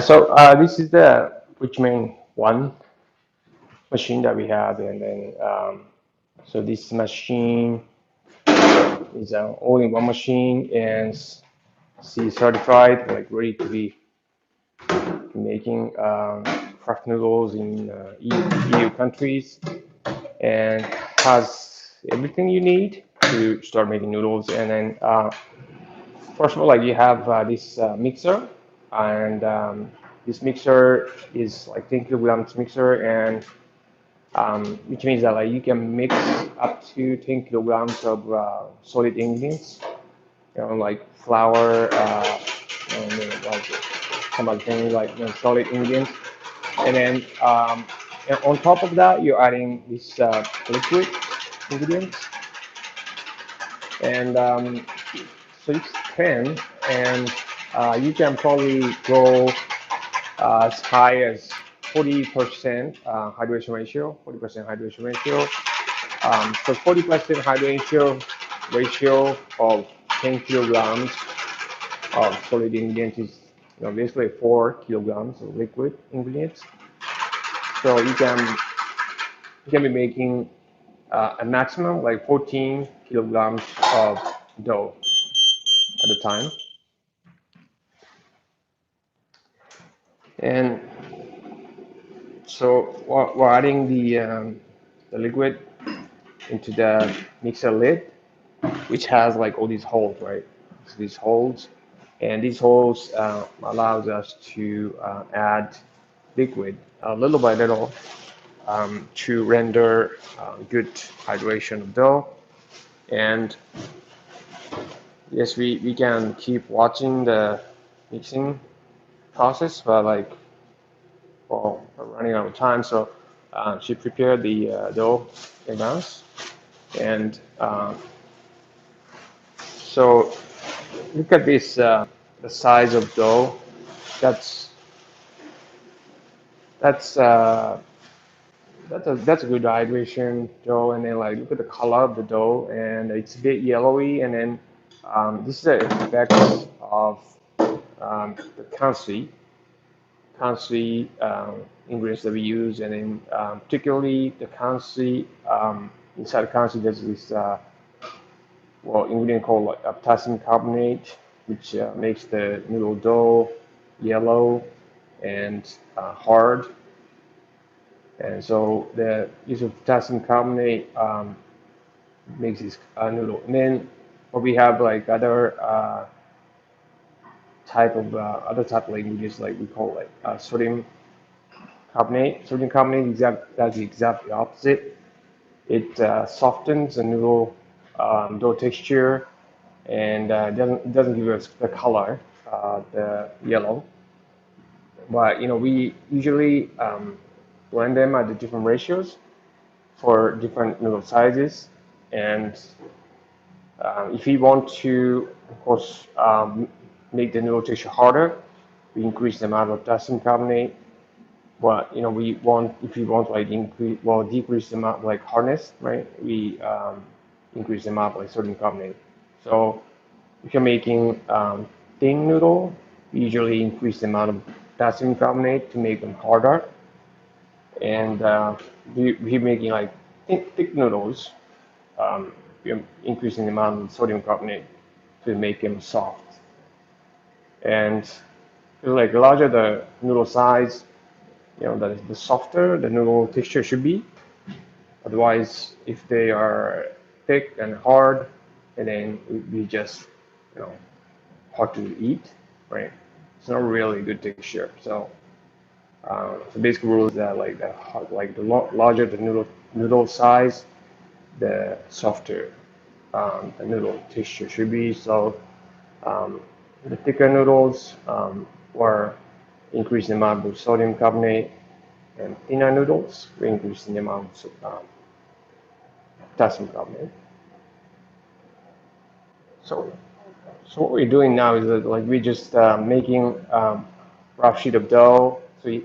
So this is the which main one machine that we have, and then so this machine is an all-in-one machine and C certified, like ready to be making craft noodles in EU countries, and has everything you need to start making noodles. And then first of all, like you have this mixer, and this mixer is like 10 kilograms mixer, and which means that like you can mix up to 10 kilograms of solid ingredients, like flour, and like some other things like solid ingredients, and then and on top of that, you're adding this liquid ingredients, and so it's 10, and you can probably go as high as 40% hydration ratio, 40% hydration ratio. So 40% ratio of 10 kilograms of solid ingredients is basically 4 kilograms of liquid ingredients. So you can be making a maximum like 14 kilograms of dough at a time. And so we're adding the liquid into the mixer lid, which has like all these holes, right? So these holes, and these holes allows us to add liquid little by little to render good hydration of dough. And yes, we can keep watching the mixing process, but like, well, we're running out of time, so she prepared the dough in advance. And so look at this, the size of dough. That's that's uh, that's a good hydration dough. And then like look at the color of the dough, and it's a bit yellowy. And then this is the effect of the country ingredients that we use, and then particularly the country inside the country there's this ingredient called like potassium carbonate, which makes the noodle dough yellow and hard. And so the use of potassium carbonate makes this noodle. And then what we have like other type of ingredients, like we call like sodium carbonate. Sodium carbonate that's the exact opposite. It softens the noodle dough texture, and doesn't give us the color, the yellow. But we usually blend them at the different ratios for different noodle sizes. And if we want to, of course, make the noodle texture harder, we increase the amount of potassium carbonate. But if we want like decrease the amount of like hardness, right? We increase the amount of like sodium carbonate. So if you're making thin noodle, we usually increase the amount of potassium carbonate to make them harder. And we're making like thick noodles, we're increasing the amount of sodium carbonate to make them soft. And like the larger the noodle size, the softer the noodle texture should be. Otherwise, if they are thick and hard, and then it would be just, you know, hard to eat, right? It's not really a good texture. So the basic rule is that like the larger the noodle size, the softer the noodle texture should be. So um, the thicker noodles were increasing the amount of sodium carbonate, and thinner noodles we increasing the amount of potassium carbonate. So, so what we're doing now is that like we're just making rough sheet of dough. So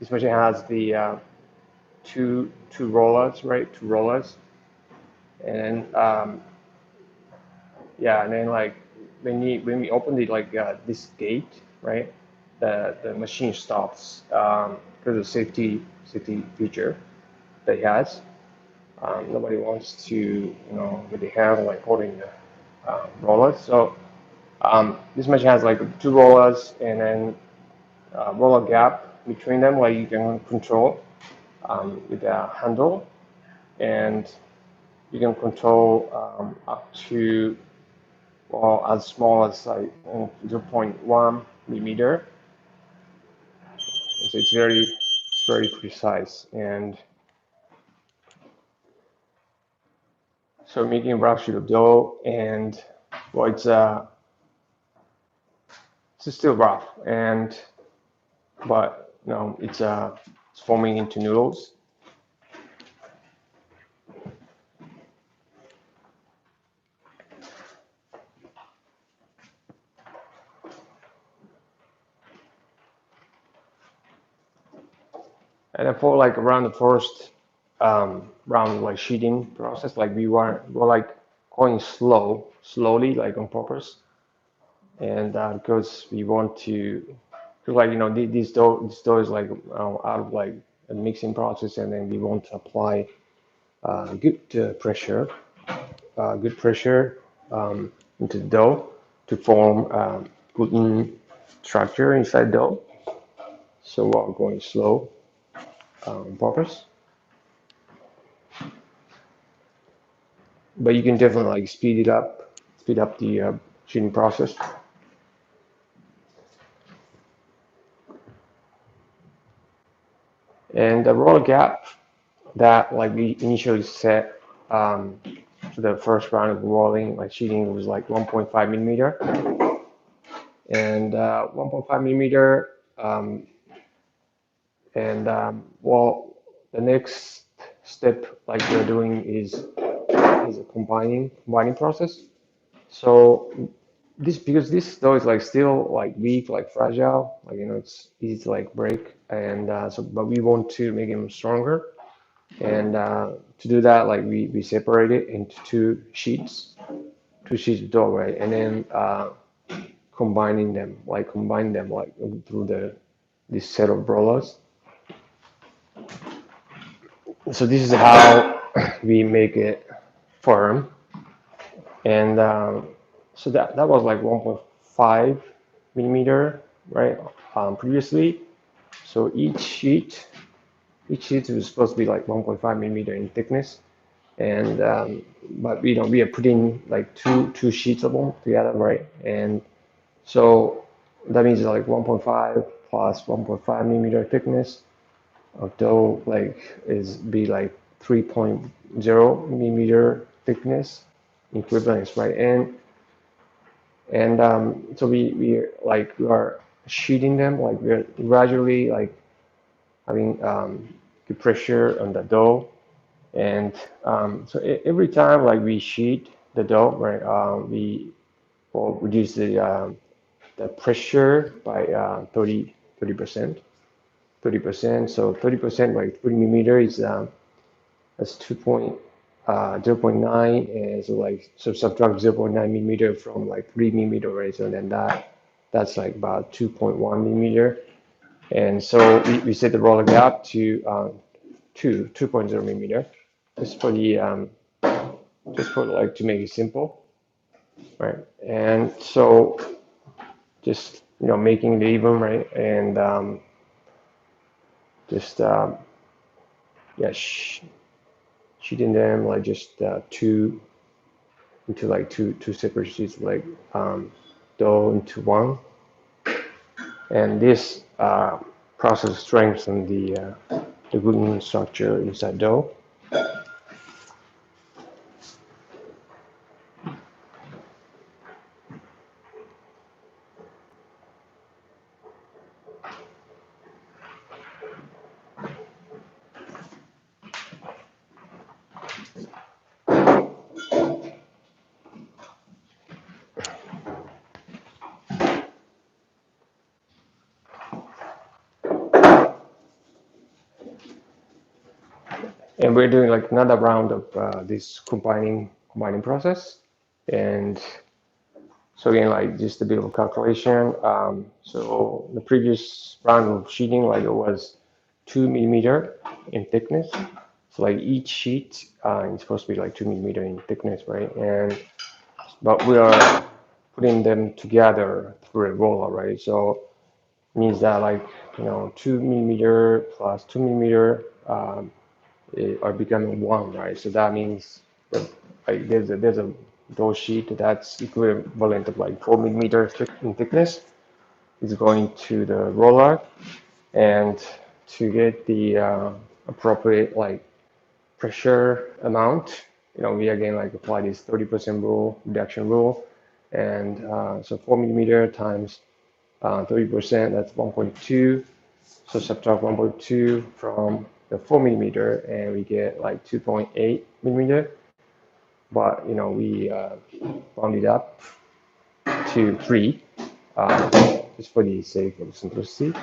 this machine has the two rollers, right? Two rollers, and yeah, and then like when we open the like this gate, right? the machine stops because of safety feature that it has. Nobody wants to, with the hand like holding the rollers. So this machine has like two rollers and then roller gap between them, like you can control with the handle, and you can control up to, well, as small as like 0.1 millimeter. So it's very precise. And so making a rough sheet of dough, and well, it's still rough, and but it's forming into noodles. And then for like around the first round, like sheeting process, like we're like going slowly, like on purpose, and because we want to, because like this dough is like out of like a mixing process, and then we want to apply good good pressure into the dough to form gluten structure inside dough. So we're going slow on purpose, but you can definitely like speed up the sheeting process. And the roller gap that like we initially set to the first round of rolling, like sheeting, was like 1.5 millimeter, and 1.5 millimeter. And well, the next step like we're doing is a combining process. So because this dough is like still like weak, like fragile, like it's easy to like break, and so but we want to make them stronger, and to do that, like we separate it into two sheets of dough, right, and then combine them like through this set of rollers. So this is how we make it firm, and so that was like 1.5 millimeter, right, previously. So each sheet was supposed to be like 1.5 millimeter in thickness, and but we are putting like two sheets of them together, right, and so that means like 1.5 plus 1.5 millimeter thickness of dough like is be like 3.0 millimeter thickness equivalents, right? And so we are sheeting them, like we're gradually like having good pressure on the dough, and so every time like we sheet the dough, right, we will reduce the pressure by 30%. 30%. So 30%, like 3 millimeter is that's 0.9, and so subtract 0.9 millimeter from like 3 millimeter, right? So then that's like about 2.1 millimeter, and so we set the roller gap to 2.0 millimeter, just for the just for like to make it simple, right? And so just making it even, right, and just yeah, sheeting them like just two into like two separate sheets, like dough into one, and this process strengthens the gluten structure inside dough. And we're doing like another round of this combining process, and So again, like just a bit of a calculation. So the previous round of sheeting, like it was 2 millimeter in thickness. So like each sheet is supposed to be like 2 millimeter in thickness, right? But we are putting them together through a roller, right? So it means that like 2 millimeter plus 2 millimeter are becoming one, right? So that means that like there's a dough sheet that's equivalent of like 4 millimeter in thickness is going to the roller, and to get the appropriate like pressure amount, we again like apply this 30% rule, reduction rule, and so 4 millimeter times 30%, that's 1.2. So subtract 1.2 from the 4 millimeter, and we get like 2.8 millimeter. But we round it up to 3, just for the sake of simplicity.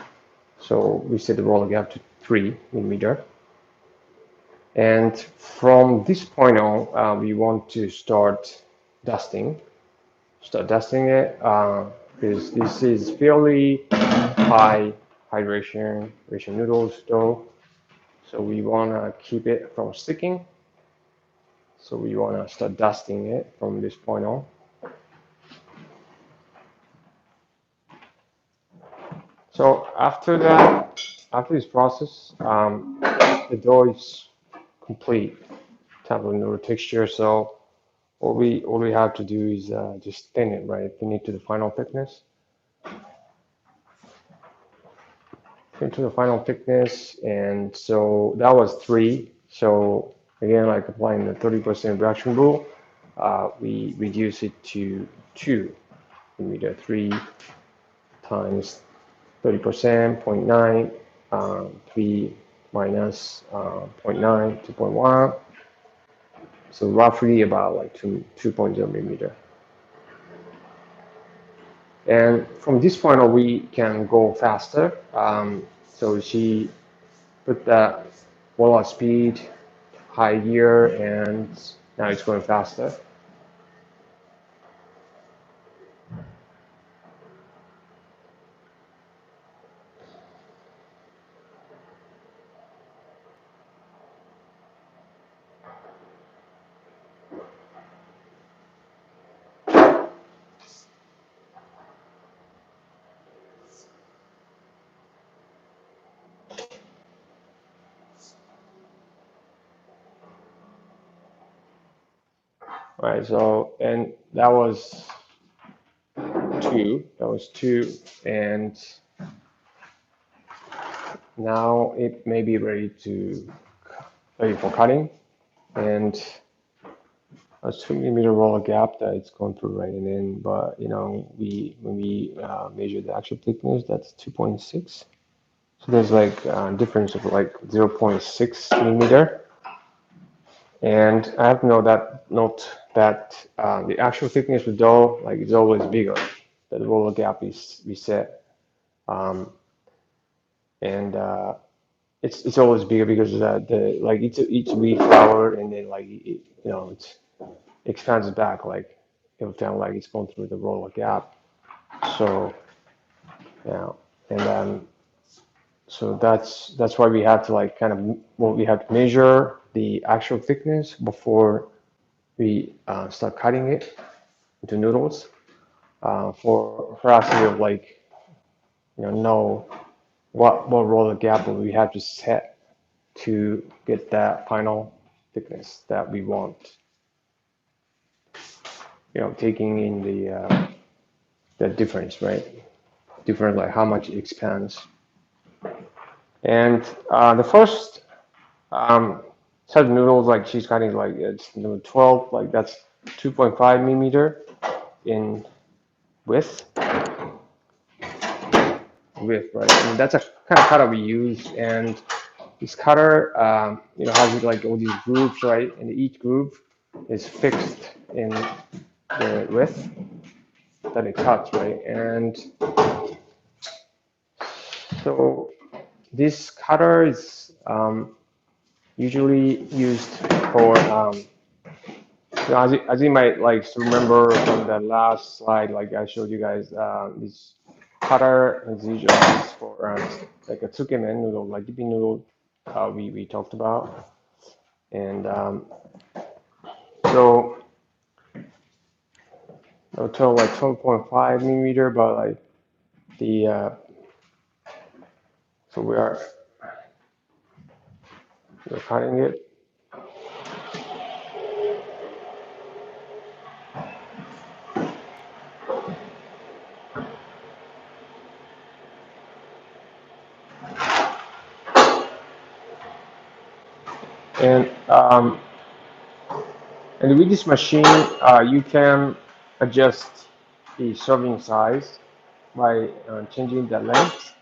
So we set the roller gap to 3 millimeter. And from this point on, we want to start dusting. Start dusting it because this is fairly high hydration noodles dough. So we want to keep it from sticking. So we want to start dusting it from this point on. So after that, after this process, the dough is complete, type of noodle texture. So all we have to do is just thin it, right? Thin it to the final thickness. Into the final thickness, and so that was 3. So again, like applying the 30% reduction rule, we reduce it to 2 millimeter. 3 times 30%, 0.9, 3 minus 0.9, 2.1. So roughly about like 2.0 millimeter. And from this point on, we can go faster. So she put the wall speed high gear, and now it's going faster. Right, so, and that was 2, and now it may be ready for cutting, and a 2 millimeter roller gap that it's going through right in, but when we measure the actual thickness, that's 2.6. So there's like a difference of like 0.6 millimeter. And I have to note that the actual thickness of dough like is always bigger. That the roller gap is reset, and it's always bigger because the like each wheat flour, and then like it expands back, like it would sound like it's going through the roller gap. So yeah, and so that's why we have to like we have to measure the actual thickness before we start cutting it into noodles, for us to like know what roller gap we have to set to get that final thickness that we want. Taking in the difference, right? Different, like how much it expands. And the first set of noodles, like she's cutting, like it's number 12, like that's 2.5 millimeter in width, right? And that's a kind of cutter we use, and this cutter, has like all these grooves, right? And each groove is fixed in the width that it cuts, right? And so this cutter is usually used for So as you might like remember from the last slide, like I showed you guys, this cutter is usually used for like a tsukemen noodle, like dipping noodle, we talked about, and so a total like 12.5 millimeter, but like the so we're cutting it. And and with this machine, you can adjust the serving size by changing the length,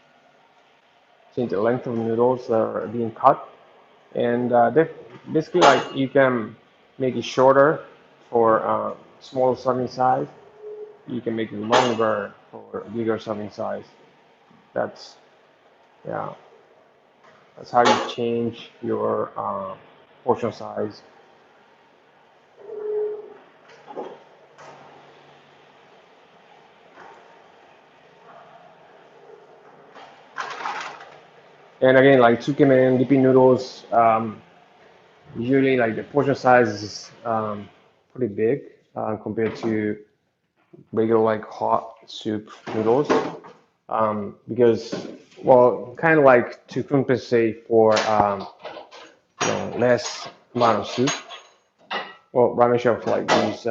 change the length of noodles that are being cut, and basically like you can make it shorter for small serving size. You can make it longer for bigger serving size. That's yeah, that's how you change your portion size. And again, like tsukemen, dipping noodles, usually like the portion size is pretty big compared to regular like hot soup noodles. Because well, kind of like to compensate for less amount of soup. Well, ramen shops like use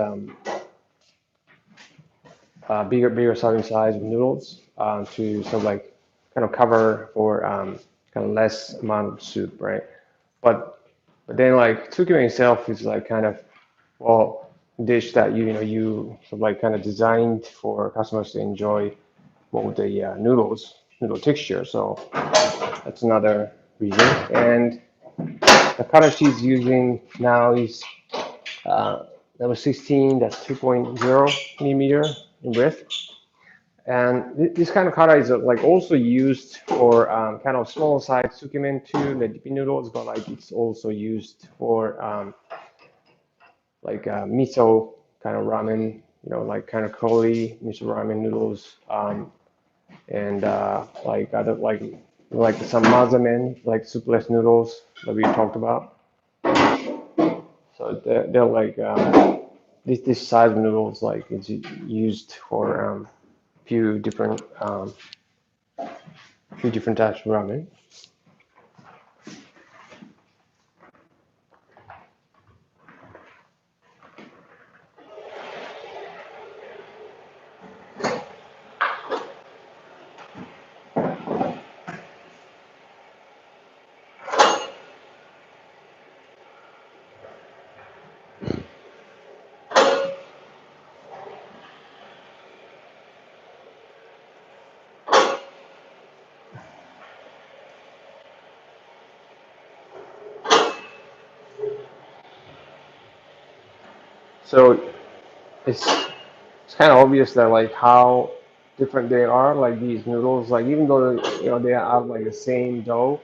bigger serving size of noodles to sort of like kind of cover for kind of less amount of soup, right? But then like tsukemen itself is like kind of well dish that you sort of like kind of designed for customers to enjoy well with the noodle texture. So that's another reason. And the cutter she's using now is number 16. That's 2.0 millimeter in width. And this kind of cutter is like also used for kind of small size tsukemen too, the dipping noodles, but like it's also used for like miso kind of ramen, like kind of curly miso ramen noodles, and like other like some mazamen, like soupless noodles that we talked about. So they're like this size of noodles like it's used for few different types of ramen. So it's kind of obvious that like how different they are. Like these noodles, like even though they have like the same dough,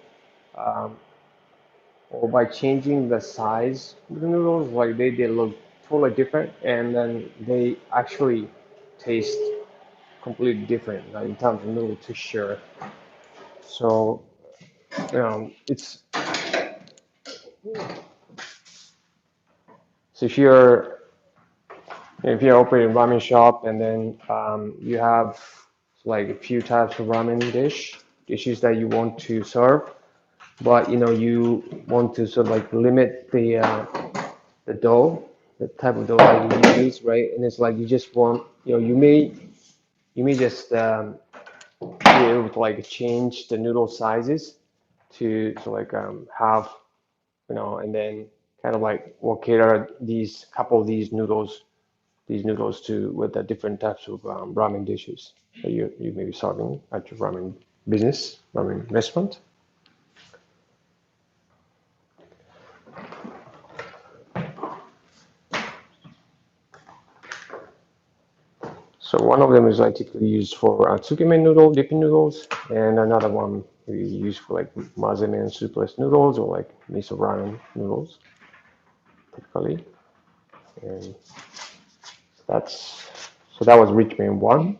um, or by changing the size of the noodles, like they look totally different, and then they actually taste completely different like, in terms of noodle texture. So it's so if you're operating a ramen shop and then you have like a few types of ramen dishes that you want to serve, but you want to sort of like limit the dough, the type of dough that you use, right? And it's like you just want, you may just be able to like change the noodle sizes to like have, and then kind of like cater these couple of these noodles to with the different types of ramen dishes that you may be serving at your ramen business, ramen restaurant. So one of them is like typically used for tsukemen noodle, dipping noodles, and another one we use for like mazemen soupless noodles or like miso ramen noodles, typically. And that was Richmond 1.